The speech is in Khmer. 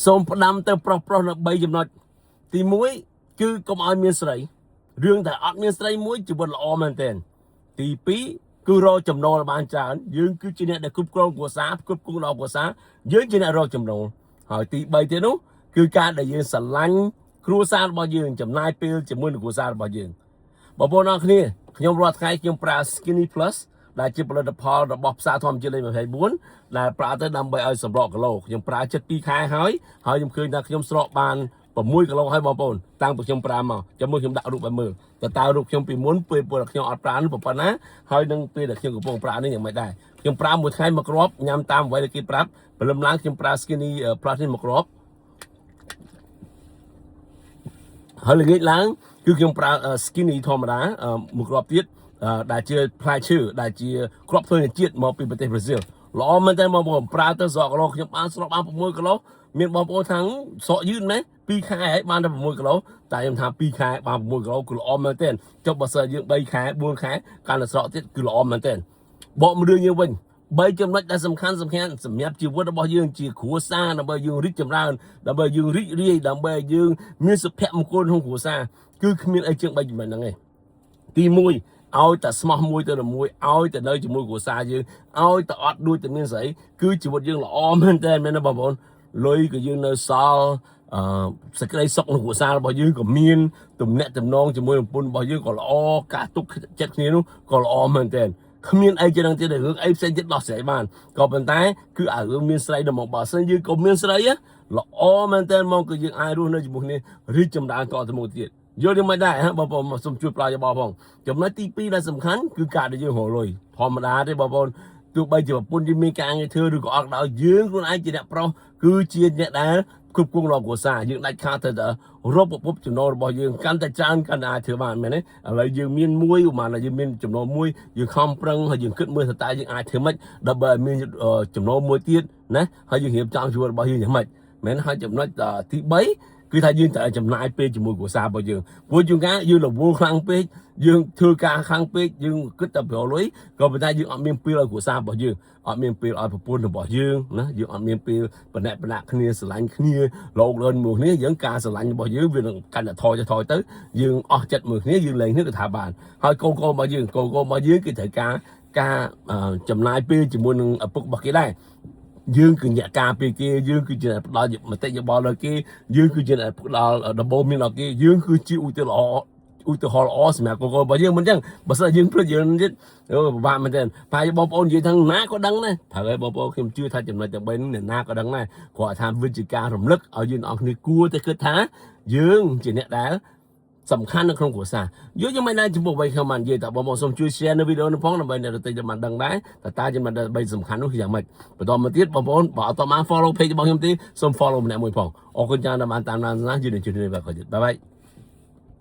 សូមផ្ដាំទៅប្រុសនៅ3ចំណុចទី1គឺកុំឲ្យមានស្រីរឿងតែអត់មានស្រីមួយជីវិតល្អមែនទែនទី2គឺរកចំណូលបានច្រើនយើងគឺជាអ្នកដែលគ្រប់គ្រងគ្រួសារគ្រប់គ្រងដល់គ្រួសារយើងជាអ្នករកចំណូលហើយទី3ទៀតនោះគឺការដែលយើងស្រឡាញ់គ្រួសាររបស់យើងចំណាយពេលជាមួយនឹងគ្រួសាររបស់យើងបងប្អូនអរគ្នាខ្ញុំរាល់ថ្ងៃខ្ញុំប្រើ Skinny Plus ដែលជាផលិតផលរបស់ផ្សារធម្មជាតិលេខ24ដែលប្រើទៅដើម្បីឲ្យសម្រកគីឡូខ្ញុំប្រើចិត្ត2ខែហើយខ្ញុំឃើញថាខ្ញុំស្រកបាន6គីឡូហើយបងប្អូនតាំងពីខ្ញុំប្រើមកចាំមើលខ្ញុំដាក់រូបឲ្យមើលតើរូបខ្ញុំពីមុនពេលខ្ញុំអត់ប្រើនោះប៉ុណ្ណាហើយនឹងពេលដែលខ្ញុំកំពុងប្រើនេះយ៉ាងម៉េចដែរខ្ញុំប្រើមួយថ្ងៃមួយគ្រាប់ញ៉ាំតាមអ្វីដែលគេប្រាប់ព្រលឹមឡើងខ្ញុំប្រើ Skinny Plus នេះមួយគ្រាប់ហើយល្ងាចឡើងគឺខ្ញុំប្រើ Skinny ធម្មតាមួយគ្រាប់ទៀតដែលជាផ្លែឈើដែលជាគ្រាប់ធ្វើជាតិមកពីប្រទេសប្រេស៊ីលល្អមែនតើបងប្អូនប្រើទៅស្រកគីឡូខ្ញុំបានស្រកបាន6គីឡូមានបងប្អូនថាស្រកយឺតណាស់2ខែហើយបានតែ6គីឡូតែខ្ញុំថា2ខែបាន6គីឡូគឺល្អមែនទែនចុះបើសិនយើង3ខែ4ខែកាន់តែស្រកទៀតគឺល្អមែនទែនបកមករឿងយើងវិញ3ចំណុចដែលសំខាន់សម្រាប់ជីវិតរបស់យើងជាគ្រួសារដើម្បីយើងរីកចម្រើនដើម្បីយើងរីករាយដើម្បីយើងមានសុភមង្គលក្នុងគ្រួសារគឺគ្មានអីជាង3ចំណុចហ្នឹងឯងទី1ឲ្យតែស្មោះមួយទៅមួយឲ្យតែនៅជាមួយគ្រួសារយើងឲ្យតែអត់ដូចតែមានស្រីគឺជីវិតយើងល្អមែនតើមែនទេបងប្អូនលុយក៏យើងនៅសល់សេចក្តីសុខក្នុងគ្រួសាររបស់យើងក៏មានទំនាក់ទំនងជាមួយប្រពន្ធរបស់យើងក៏ល្អការទុកចិត្តគ្នានោះក៏ល្អមែនតើគ្មានអីចឹងទៀតរឿងអីផ្សេងទៀតដោះស្រាយបានក៏ប៉ុន្តែគឺឲ្យរឿងមានស្រីដល់មកបើសិនយើងក៏មានស្រីល្អមែនតើមកគឺយើងអាចរស់នៅជាមួយគ្នារីកចម្រើនតទៅមុខទៀតយល់ទេមិនដែរបងប្អូនសូមជួយផ្លាយយោបល់ផងចំណុចទី2ដែលសំខាន់គឺការដែលយើងរកលុយធម្មតាទេបងប្អូនទោះបីជាប្រពន្ធយើងមានការងារធ្វើឬក៏អត់ដល់យើងខ្លួនឯងជាអ្នកប្រុសគឺជាអ្នកដែលគ្រប់គ្រងរបស់គ្រួសារយើងដាច់ខាតទៅរកប្រភពចំណូលរបស់យើងកាន់តែច្រើនកាន់តែអាចធ្វើបានមែនទេឥឡូវយើងមានមួយឧមាយើងមានចំណូលមួយយើងខំប្រឹងហើយយើងគិតមើលថាតើយើងអាចធ្វើម៉េចដើម្បីឲ្យមានចំណូលមួយទៀតណាហើយយើងរៀបចំជីវិតរបស់យើងយ៉ាងម៉េចមែនហើយចំណុចទី3គឺថាយើងត្រូវចំណាយពេលជាមួយគ្រួសាររបស់យើងព្រោះជួនកាលយើងរវល់ខ្លាំងពេកយើងធ្វើការខ្លាំងពេកយើងគិតតែប្រលុយក៏ប៉ុន្តែយើងអត់មានពេលឲ្យគ្រួសាររបស់យើងអត់មានពេលឲ្យប្រពន្ធរបស់យើងណាយើងអត់មានពេលបណែបណាក់គ្នាស្រឡាញ់គ្នាលោកលឿនមួយគ្នាយើងការស្រឡាញ់របស់យើងវានឹងកាន់តែថយទៅយើងអស់ចិត្តមួយគ្នាយើងលែងនេះក៏ថាបានហើយកូនរបស់យើងគឺត្រូវការចំណាយពេលជាមួយនឹងឪពុករបស់គេដែរយើងគឺអ្នកការពារគេយើងគឺជាអ្នកផ្ដល់មតិយោបល់ដល់គេយើងគឺជាអ្នកផ្ដល់ដំបូន្មានដល់គេយើងគឺជាឧទាហរណ៍ល្អសម្រាប់កូនរបស់យើងមិនអញ្ចឹងបើសិនយើងព្រឹកយើងទៀតពិបាកមែនទេហើយបងប្អូននិយាយថាណាក៏ដឹងដែរហើយបងប្អូនខ្ញុំជឿថាចំណុចទាំង3នេះណាក៏ដឹងដែរគាត់ថាវិជ្ជាការរំលឹកឲ្យយើងទាំងអស់គ្នាគួរតែគិតថាយើងជាអ្នកដែលសំខាន់នៅក្នុងគ្រួសារយើងមិនដែរចំពោះអ្វីខ្ញុំបាននិយាយតែបងប្អូនសូមជួយ share នៅវីដេអូនេះផងដើម្បីអ្នកដទៃបានដឹងដែរតើចំណុច3សំខាន់នោះគឺយ៉ាងម៉េចបន្តមកទៀតបងប្អូនបើអត់តបាន follow page របស់ខ្ញុំទេសូម follow ម្នាក់មួយផងអរគុណច្រើនដែលបានតាមដានយើងនឹងជួបគ្នានៅវគ្គក្រោយទៀតបាយបាយ